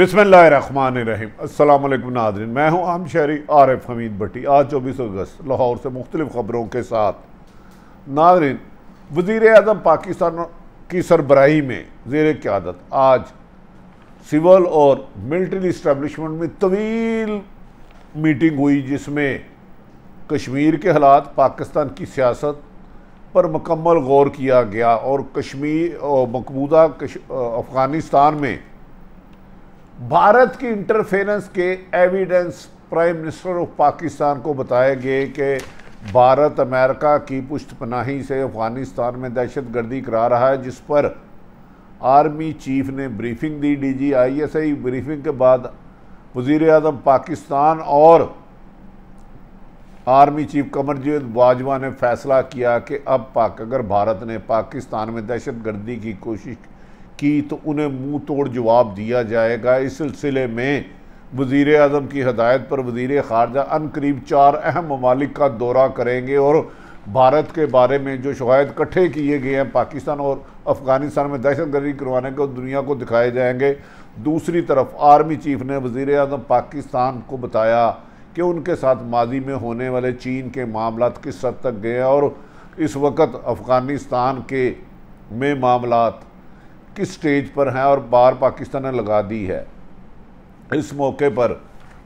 बिस्मिल्लाहिर्रहमानिर्रहीम। अस्सलाम वालेकुम नाज़रीन, मैं हूं आम शहरी आरिफ हमीद भट्टी। आज 24 अगस्त लाहौर से मुख्तलिफ ख़बरों के साथ। नाज़रीन, वज़ीर आज़म पाकिस्तान की सरबराही में ज़ेर क़यादत आज सिविल और मिलिट्री इस्टेब्लिशमेंट में तवील मीटिंग हुई, जिसमें कश्मीर के हालात, पाकिस्तान की सियासत पर मुकम्मल गौर किया गया और कश्मीर और मकबूजा अफ़गानिस्तान में भारत की इंटरफेरेंस के evidence prime minister of Pakistan को बताए गए कि भारत अमेरिका की पुष्टपनाही से अफ़गानिस्तान में दहशतगर्दी करा रहा है, जिस पर आर्मी चीफ ने ब्रीफिंग दी। DGISI ब्रीफिंग के बाद वज़ीर आज़म पाकिस्तान और आर्मी चीफ कमरजीत बाजवा ने फैसला किया कि अब अगर भारत ने पाकिस्तान में दहशतगर्दी की कोशिश की तो उन्हें मुंह तोड़ जवाब दिया जाएगा। इस सिलसिले में वज़ीर आज़म की हदायत पर वज़ीर ख़ारजा अनकरीब 4 अहम ममालिक का दौरा करेंगे और भारत के बारे में जो शवाहिद इकट्ठे किए गए हैं पाकिस्तान और अफ़गानिस्तान में दहशतगर्दी करवाने को दुनिया को दिखाए जाएंगे। दूसरी तरफ आर्मी चीफ ने वज़ीर आज़म पाकिस्तान को बताया कि उनके साथ माजी में होने वाले चीन के मामलात किस हद तक गए और इस वक्त अफ़गानिस्तान के में मामलात किस स्टेज पर हैं और बार पाकिस्तान ने लगा दी है। इस मौके पर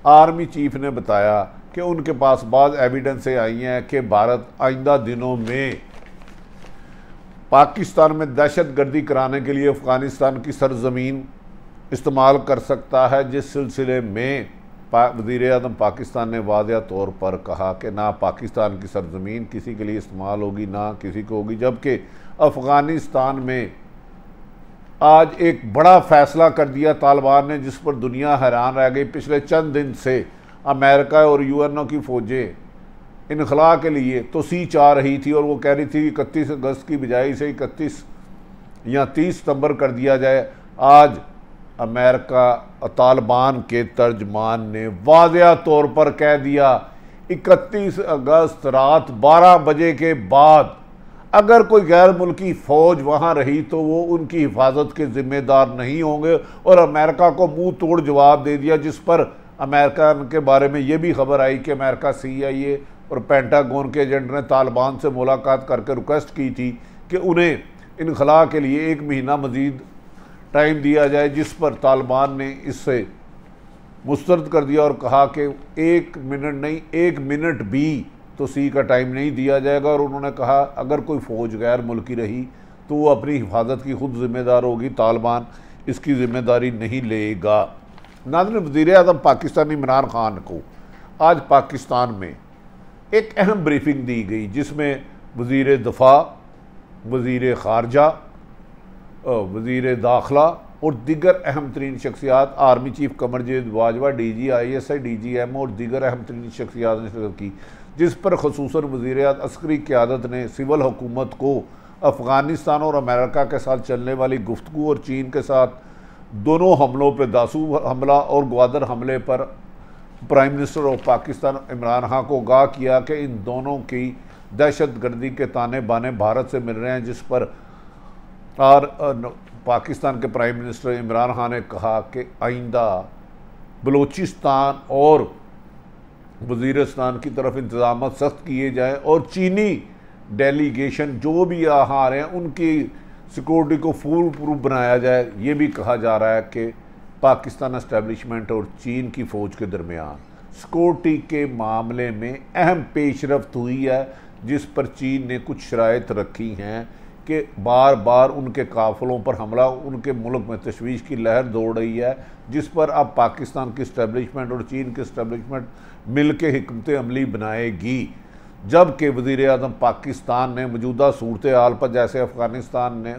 आर्मी चीफ ने बताया कि उनके पास बाज़ एविडेंसें आई हैं कि भारत आइंदा दिनों में पाकिस्तान में दहशतगर्दी कराने के लिए अफ़गानिस्तान की सरजमीन इस्तेमाल कर सकता है, जिस सिलसिले में वज़ीर आज़म पाकिस्तान ने वाज़ेह तौर पर कहा कि ना पाकिस्तान की सरजमीन किसी के लिए इस्तेमाल होगी ना किसी को होगी। जबकि अफ़गानिस्तान में आज एक बड़ा फ़ैसला कर दिया तालिबान ने, जिस पर दुनिया हैरान रह गई। पिछले चंद दिन से अमेरिका और UNO की फ़ौजें इनखला के लिए तो सी चाह रही थी और वो कह रही थी कि 31 अगस्त की बजाय इसे 31 या 30 सितंबर कर दिया जाए। आज अमेरिका तालिबान के तर्जमान ने वाज़ेह तौर पर कह दिया 31 अगस्त रात 12 बजे के बाद अगर कोई गैर मुल्की फ़ौज वहाँ रही तो वो उनकी हिफाजत के ज़िम्मेदार नहीं होंगे और अमेरिका को मुंह तोड़ जवाब दे दिया। जिस पर अमेरिका के बारे में ये भी खबर आई कि अमेरिका CIA और पेंटागन के एजेंट ने तालिबान से मुलाकात करके रिक्वेस्ट की थी कि उन्हें इनखला के लिए 1 महीना मज़ीद टाइम दिया जाए, जिस पर तालिबान ने इससे मुस्तरद कर दिया और कहा कि 1 मिनट नहीं 1 मिनट भी तो सी का टाइम नहीं दिया जाएगा। और उन्होंने कहा अगर कोई फ़ौज गैर मुल्की रही तो वो अपनी हिफाजत की खुद ज़िम्मेदार होगी, तालिबान इसकी ज़िम्मेदारी नहीं लेगा। नाज़रीन, वज़ीर आज़म पाकिस्तान इमरान खान को आज पाकिस्तान में एक अहम ब्रीफिंग दी गई, जिसमें वज़ीर दफ़ा, वज़ीर ख़ारजा, वज़ीर दाखिला और दीगर अहम तरीन शख्सियात, army chief Kamarjeet Bajwa, DGISI, DGM और दीगर अहम तरीन शख्सियात ने शिरकत की, जिस पर खसूसन वज़ीर अस्करी क़यादत ने सिविल हुकूमत को अफ़गानिस्तान और अमेरिका के साथ चलने वाली गुफ्तगू और चीन के साथ दोनों हमलों पर, दासू हमला और ग्वादर हमले पर prime minister of Pakistan Imran Khan को आगाह किया कि इन दोनों की दहशतगर्दी के ताने बाने भारत से मिल रहे हैं। जिस पर पाकिस्तान के प्राइम मिनिस्टर इमरान खान ने कहा कि आइंदा बलूचिस्तान और वज़ीरिस्तान की तरफ इंतज़ाम सख्त किए जाएँ और चीनी डेलीगेशन जो भी यहाँ आ रहे हैं उनकी सिक्योरिटी को फुल प्रूफ बनाया जाए। ये भी कहा जा रहा है कि पाकिस्तान एस्टेब्लिशमेंट और चीन की फ़ौज के दरमियान सिक्योरिटी के मामले में अहम पेशरफ्त हुई है, जिस पर चीन ने कुछ शराइत रखी हैं कि बार बार उनके काफ़िलों पर हमला, उनके मुल्क में तशवीश की लहर दौड़ रही है, जिस पर अब पाकिस्तान की इस्टेब्लिशमेंट और चीन की इस्टेब्लिशमेंट मिल के हिकमत अमली बनाएगी। जबकि वज़ीर आज़म पाकिस्तान ने मौजूदा सूरत हाल पर, जैसे अफ़गानिस्तान ने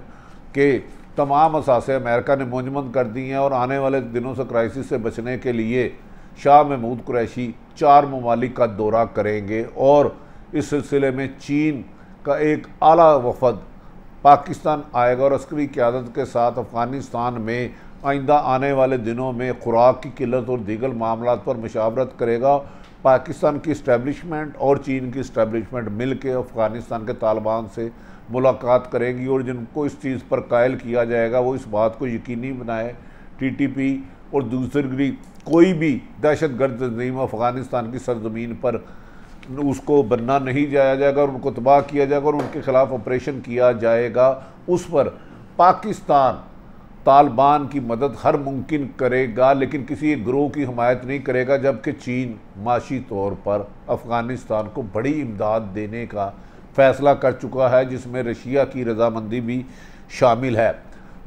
के तमाम असासे अमेरिका ने मुंजमद कर दी हैं और आने वाले दिनों से क्राइसिस से बचने के लिए शाह महमूद कुरैशी 4 ममालिक का दौरा करेंगे और इस सिलसिले में चीन का एक आला वफद पाकिस्तान आएगा और अस्करी क़यादत के साथ अफ़गानिस्तान में आइंदा आने वाले दिनों में खुराक की किल्लत और दीगर मामलात पर मशावरत करेगा। पाकिस्तान की इस्टेब्लिशमेंट और चीन की इस्टेब्लिशमेंट मिल के अफ़गानिस्तान के तालिबान से मुलाकात करेंगी और जिनको इस चीज़ पर कायल किया जाएगा वो इस बात को यकीनी बनाए TTP और दूसरी कोई भी दहशतगर्द तंजीम अफ़गानिस्तान की सरजमीन पर उसको बनना नहीं जाया जाएगा और उनको तबाह किया जाएगा और उनके खिलाफ ऑपरेशन किया जाएगा। उस पर पाकिस्तान तालिबान की मदद हर मुमकिन करेगा, लेकिन किसी एक ग्रोह की हमायत नहीं करेगा, जबकि चीन माशी तौर पर अफ़गानिस्तान को बड़ी इमदाद देने का फ़ैसला कर चुका है, जिसमें रशिया की रजामंदी भी शामिल है।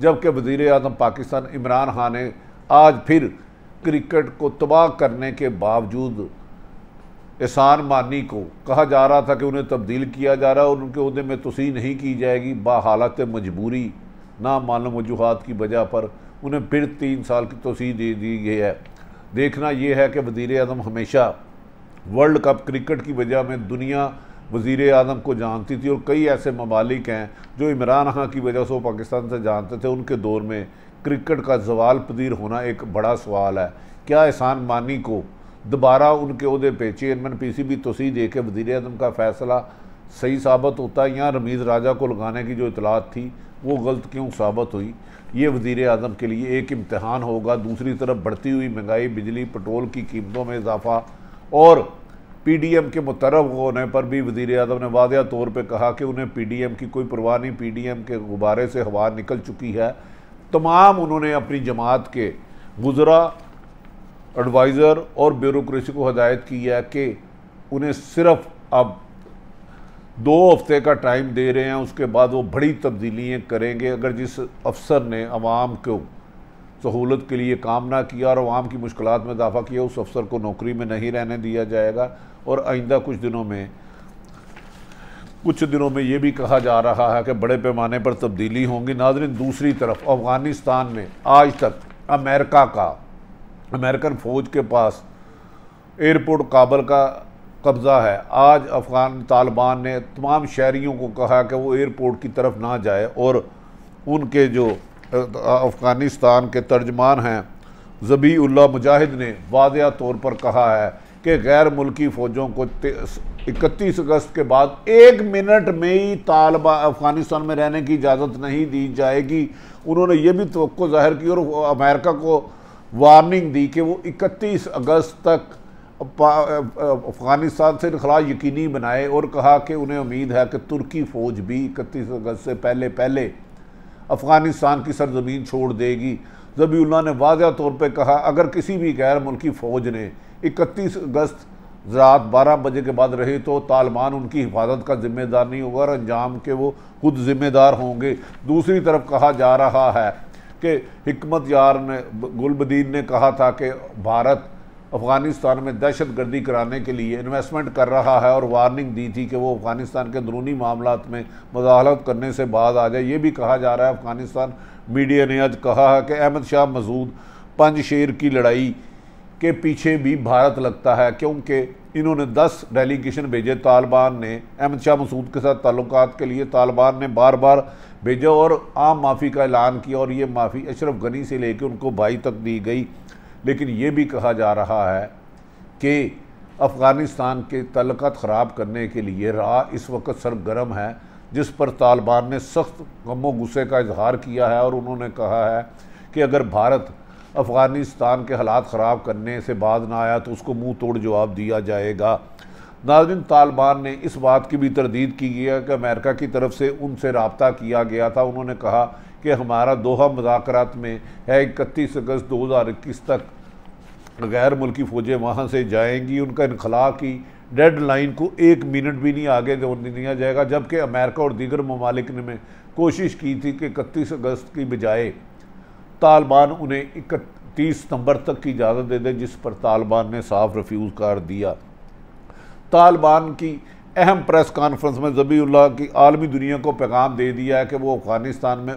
जबकि वज़ीर आज़म पाकिस्तान इमरान खान ने आज फिर क्रिकेट को तबाह करने के बावजूद एहसान मानी को कहा जा रहा था कि उन्हें तब्दील किया जा रहा है और उनके ओहदे में तोसीह नहीं की जाएगी, बाहालत मजबूरी नामालूम वजूहात की वजह पर उन्हें फिर 3 साल की तोसीह दे दी गई है। देखना यह है कि वज़ीर आज़म हमेशा वर्ल्ड कप क्रिकेट की वजह में दुनिया वज़ीर आज़म को जानती थी और कई ऐसे ममालिक हैं जो इमरान खान की वजह से वो पाकिस्तान से जानते थे। उनके दौर में क्रिकेट का ज़वाल पदीर होना एक बड़ा सवाल है। क्या एहसान मानी को दोबारा उनके ओहदे पे चेयरमैन PCB तोसीह दे के वज़ीर आज़म का फ़ैसला सही साबित होता है, या रमीज़ राजा को लगाने की जो इतलात थी वो गलत क्यों साबित हुई? ये वज़ीर आज़म के लिए एक इम्तहान होगा। दूसरी तरफ बढ़ती हुई महंगाई, बिजली, पेट्रोल की कीमतों में इजाफा और PDM के मुतरफ होने पर भी वज़ीर आज़म ने वाज़ेह तौर पर कहा कि उन्हें PDM की कोई परवाह नहीं, PDM के गुब्बारे से हवा निकल चुकी है। तमाम उन्होंने अपनी जमात के वुज़रा, एडवाइज़र और ब्यूरोक्रेसी को हदायत की है कि उन्हें सिर्फ अब 2 हफ्ते का टाइम दे रहे हैं, उसके बाद वो बड़ी तब्दीलियाँ करेंगे। अगर जिस अफसर ने अवाम को सहूलत के लिए काम ना किया और अवाम की मुश्किलात में इजाफा किया, उस अफसर को नौकरी में नहीं रहने दिया जाएगा। और आइंदा कुछ दिनों में ये भी कहा जा रहा है कि बड़े पैमाने पर तब्दीली होंगी। नाज़रीन, दूसरी तरफ अफ़गानिस्तान में आज तक अमेरिकन फ़ौज के पास एयरपोर्ट काबल का कब्ज़ा है। आज अफ़गान तालिबान ने तमाम शहरियों को कहा कि वो एयरपोर्ट की तरफ ना जाए और उनके जो अफ़गानिस्तान के तर्जमान हैं ज़बीउल्लाह मुजाहिद ने वाज़ेह तौर पर कहा है कि गैर मुल्की फ़ौजों को 31 अगस्त के बाद 1 मिनट में ही अफ़गानिस्तान में रहने की इजाज़त नहीं दी जाएगी। उन्होंने ये भी तवक्को ज़ाहिर की और अमेरिका को वार्निंग दी कि वो 31 अगस्त तक अफ़गानिस्तान से इनखला यकीनी बनाए और कहा कि उन्हें उम्मीद है कि तुर्की फ़ौज भी 31 अगस्त से पहले अफ़गानिस्तान की सरजमीन छोड़ देगी। ज़बीउल्लाह ने वाज़ेह तौर पर कहा, अगर किसी भी गैर मुल्की फ़ौज ने 31 अगस्त रात 12 बजे के बाद रहे तो तालिबान उनकी हिफाजत का जिम्मेदार नहीं होगा और अंजाम के वो खुद जिम्मेदार होंगे। दूसरी तरफ कहा जा रहा है कि हिकमत यार ने गुलबदीन ने कहा था कि भारत अफ़गानिस्तान में दहशतगर्दी कराने के लिए इन्वेस्टमेंट कर रहा है और वार्निंग दी थी कि वो अफ़गानिस्तान के अंदरूनी मामलात में मुदाखलत करने से बाज आ जाए। ये भी कहा जा रहा है, अफ़गानिस्तान मीडिया ने आज कहा है कि अहमद शाह मसूद पंजशेर की लड़ाई के पीछे भी भारत लगता है, क्योंकि इन्होंने 10 डेलीगेशन भेजे तालिबान ने अहमद शाह मसूद के साथ ताल्लुकात के लिए। तालिबान ने बार बार भेजा और आम माफ़ी का ऐलान किया और ये माफ़ी अशरफ गनी से लेकर उनको भाई तक दी गई। लेकिन ये भी कहा जा रहा है कि अफ़गानिस्तान के तल्लुकात ख़राब करने के लिए राह इस वक्त सरगर्म है, जिस पर तालिबान ने सख्त गम गुस्से का इजहार किया है और उन्होंने कहा है कि अगर भारत अफ़गानिस्तान के हालात ख़राब करने से बाज ना आया तो उसको मुंह तोड़ जवाब दिया जाएगा। नाज़रीन, तालिबान ने इस बात की भी तरदीद की है कि अमेरिका की तरफ से उनसे रब्ता किया गया था। उन्होंने कहा कि हमारा दोहा मुज़ाकरात में है 31 अगस्त 2021 तक गैर मुल्की फ़ौजें वहाँ से जाएंगी। उनका इनखला की डेड लाइन को 1 मिनट भी नहीं आगे दिया जाएगा, जबकि अमेरिका और दीगर ममालिक ने कोशिश की थी कि 31 अगस्त की बजाय तालिबान उन्हें 31 सितंबर तक की इजाज़त दे दे, जिस पर तालिबान ने साफ रिफ्यूज़ कर दिया। तालिबान की अहम प्रेस कॉन्फ्रेंस में ज़बीउल्लाह की आलमी दुनिया को पैगाम दे दिया है कि वो अफ़गानिस्तान में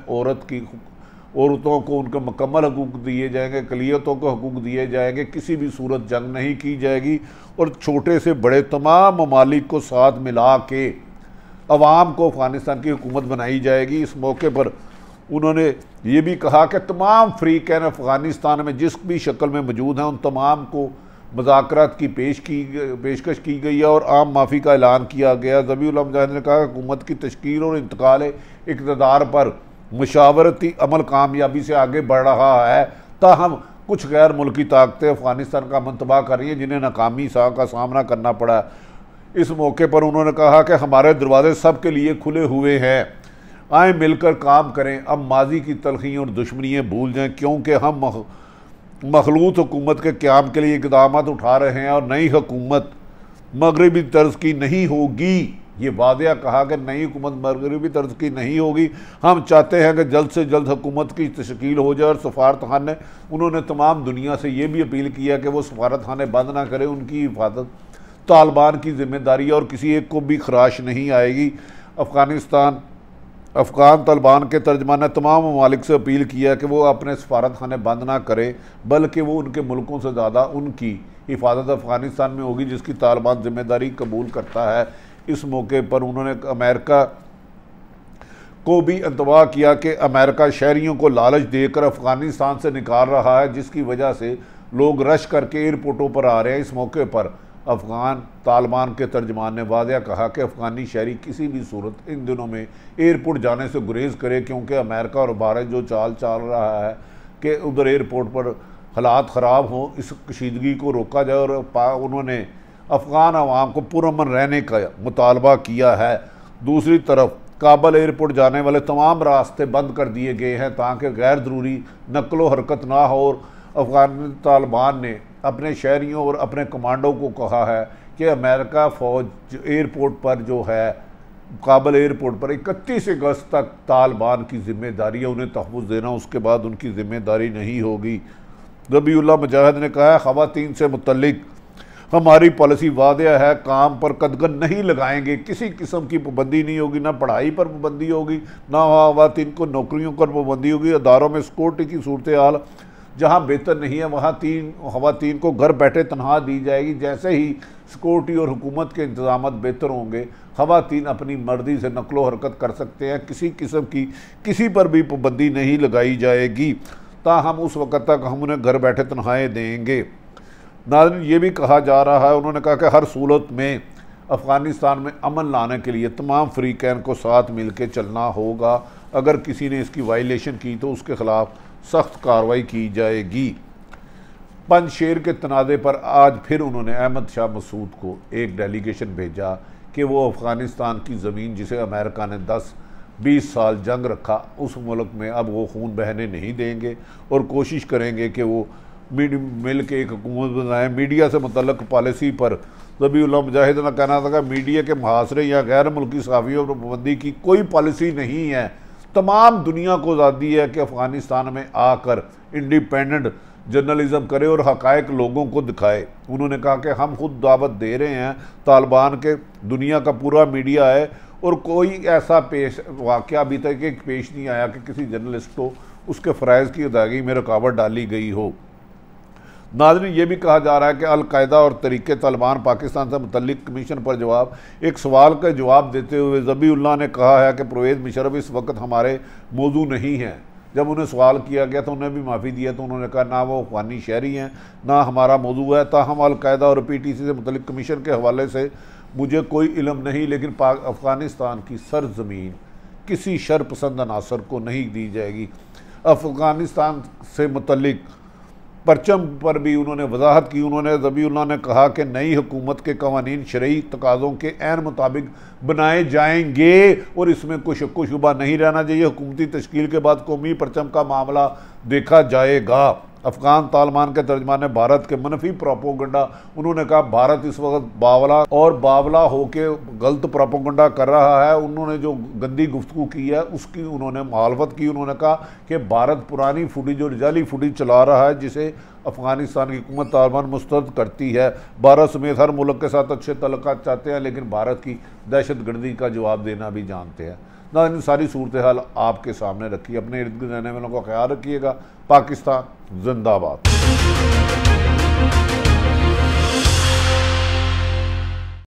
औरतों को उनके मुकम्मल हकूक़ दिए जाएंगे, अक़लियतों को हकूक़ दिए जाएंगे, किसी भी सूरत जंग नहीं की जाएगी और छोटे से बड़े तमाम ममालिक को साथ मिला के अवाम को अफ़गानिस्तान की हुकूमत बनाई जाएगी। इस मौके पर उन्होंने ये भी कहा कि तमाम फ़रीक़ैन अफ़गानिस्तान में जिस भी शक्ल में मौजूद हैं उन तमाम को मुज़ाकरात की पेशकश की गई है और आम माफ़ी का ऐलान किया गया। ज़बीउल्लाह मुजाहिद ने कहा कि हुकूमत की तश्कील और इंतकाल इक़्तिदार पर मुशावरती अमल कामयाबी से आगे बढ़ रहा है, ताहम कुछ गैर मुल्की ताकतें अफ़गानिस्तान का मन तबाह कर रही हैं, जिन्हें नाकामी का सामना करना पड़ा। इस मौके पर उन्होंने कहा कि हमारे दरवाजे सबके लिए खुले हुए हैं, आए मिलकर काम करें, अब माजी की तलखियाँ और दुश्मनियाँ भूल जाएं, क्योंकि हम मखलूत हुकूमत के क़याम के लिए इक़दाम उठा रहे हैं और नई हुकूमत मगरबी तर्ज की नहीं होगी। ये वादिया कहा कि नई हुकूमत मगरबी तर्ज की नहीं होगी, हम चाहते हैं कि जल्द से जल्द हुकूमत की तश्कील हो जाए। और सफारतखाने, उन्होंने तमाम दुनिया से ये भी अपील किया कि वो सफारतखाने बंद ना करें, उनकी हिफाजत तालिबान की जिम्मेदारी है और किसी एक को भी खराश नहीं आएगी। अफ़गान तालिबान के तर्जमान ने तमाम ममालिक से अपील किया कि वो अपने सफारतखाने बंद ना करें, बल्कि वो उनके मुल्कों से ज़्यादा उनकी हिफाजत अफ़गानिस्तान में होगी, जिसकी तालिबान जिम्मेदारी कबूल करता है। इस मौके पर उन्होंने अमेरिका को भी इंतबाह किया कि अमेरिका शहरियों को लालच देकर अफ़गानिस्तान से निकाल रहा है, जिसकी वजह से लोग रश करके एयरपोर्टों पर आ रहे हैं। इस मौके पर अफ़गान तालिबान के तर्जमान ने वादिया कहा कि अफ़गानी शहरी किसी भी सूरत इन दिनों में एयरपोर्ट जाने से गुरेज करे, क्योंकि अमेरिका और भारत जो चाल चल रहा है कि उधर एयरपोर्ट पर हालात ख़राब हों, इस कशीदगी को रोका जाए। और उन्होंने अफ़गान अवाम को पुरअमन रहने का मुतालबा किया है। दूसरी तरफ काबल एयरपोर्ट जाने वाले तमाम रास्ते बंद कर दिए गए हैं ताकि गैर ज़रूरी नकलो हरकत ना हो। और अफ़गान तालिबान ने अपने शहरियों और अपने कमांडो को कहा है कि अमेरिका फ़ौज एयरपोर्ट पर जो है, काबल एयरपोर्ट पर 31 अगस्त तक तालिबान की ज़िम्मेदारी है उन्हें तहफ़्फ़ुज़ देना, उसके बाद उनकी ज़िम्मेदारी नहीं होगी। ज़बीउल्लाह मुजाहिद ने कहा है, ख़वातीन से मुतल्लिक हमारी पॉलिसी वादिया है, काम पर कदगन नहीं लगाएंगे, किसी किस्म की पाबंदी नहीं होगी, ना पढ़ाई पर पाबंदी होगी, ना ख़वातीन को नौकरियों पर पाबंदी होगी। अदारों में सिक्योरिटी की सूरत हाल जहाँ बेहतर नहीं है, वहाँ ख़वातीन को घर बैठे तनख्वाह दी जाएगी। जैसे ही सिक्योरिटी और हुकूमत के इंतजाम बेहतर होंगे, ख़वातीन अपनी मर्ज़ी से नकलो हरकत कर सकते हैं, किसी किस्म की किसी पर भी पाबंदी नहीं लगाई जाएगी। ताहम उस वक़्त तक हम उन्हें घर बैठे तनख्वाहें देंगे। नाज़रीन, ये भी कहा जा रहा है, उन्होंने कहा कि हर सूरत में अफ़गानिस्तान में अमन लाने के लिए तमाम फ़रीक़ैन को साथ मिल के चलना होगा। अगर किसी ने इसकी वायलेशन की तो उसके ख़िलाफ़ सख्त कार्रवाई की जाएगी। पंजशेर के तनाज़े पर आज फिर उन्होंने अहमद शाह मसूद को एक डेलीगेशन भेजा कि वो अफ़गानिस्तान की ज़मीन जिसे अमेरिका ने 10-20 साल जंग रखा, उस मुल्क में अब वो खून बहने नहीं देंगे और कोशिश करेंगे कि वो मिल के एक हुकूमत बनाएं। मीडिया से मुतल्लिक़ पॉलिसी पर ज़बीउल्लाह मुजाहिद ने कहना था कि मीडिया के मुहासरे या गैर मुल्की सहाफ़ियों पर पाबंदी की कोई पॉलिसी नहीं है। तमाम दुनिया को आज़ादी है कि अफ़गानिस्तान में आकर इंडिपेंडेंट जर्नलिज़म करे और हक़ाइक़ लोगों को दिखाए। उन्होंने कहा कि हम खुद दावत दे रहे हैं, तालिबान के दुनिया का पूरा मीडिया है और कोई ऐसा वाक़या अभी तक एक पेश नहीं आया कि किसी जर्नलिस्ट को उसके फ़राइज़ की अदायगी में रुकावट डाली गई हो। नाज़रीन, ये भी कहा जा रहा है कि अल-कायदा और तरीक़े तालिबान पाकिस्तान से मुतल्लिक़ कमीशन पर एक सवाल का जवाब देते हुए ज़बीउल्लाह ने कहा है कि परवेज़ मुशर्रफ इस वक्त हमारे मौजू नहीं हैं। जब उन्हें सवाल किया गया तो उन्हें भी माफ़ी दिया तो उन्होंने कहा ना वो अफ़गानी शहरी हैं ना हमारा मौजू है। ताहम अल-कायदा और PTC से मुतल्लिक़ कमीशन के हवाले से मुझे कोई इल्म नहीं, लेकिन अफ़गानिस्तान की सरज़मीन किसी शरपसंद अनासर को नहीं दी जाएगी। अफ़गानिस्तान से मुतल्लिक़ परचम पर भी उन्होंने वजाहत की। उन्होंने ज़बीउल्लाह ने कहा कि नई हुकूमत के कवानीन शरई तकाज़ों के ऐन मुताबिक बनाए जाएंगे और इसमें कोई शक्को शुबा नहीं रहना चाहिए। हुकूमती तश्कील के बाद कौमी परचम का मामला देखा जाएगा। अफ़गान तालिबान के तर्जमान ने भारत के मनफी प्रोपोगंडा, उन्होंने कहा भारत इस वक्त बावला होके गलत प्रोपोगंडा कर रहा है। उन्होंने जो गंदी गुफ्तगू की है उसकी उन्होंने मुखालफत की। उन्होंने कहा कि भारत पुरानी फुटेज और जाली फुटेज चला रहा है जिसे अफ़गानिस्तान की हुकूमत तालिबान मुस्तरद करती है। भारत समेत हर मुल्क के साथ अच्छे तल्लुकात चाहते हैं, लेकिन भारत की दहशतगर्दी का जवाब देना भी जानते हैं। ना इन सारी सूरत हाल आपके सामने रखी, अपने इर्द गिर्द रहने वालों का ख्याल रखिएगा। पाकिस्तान जिंदाबाद।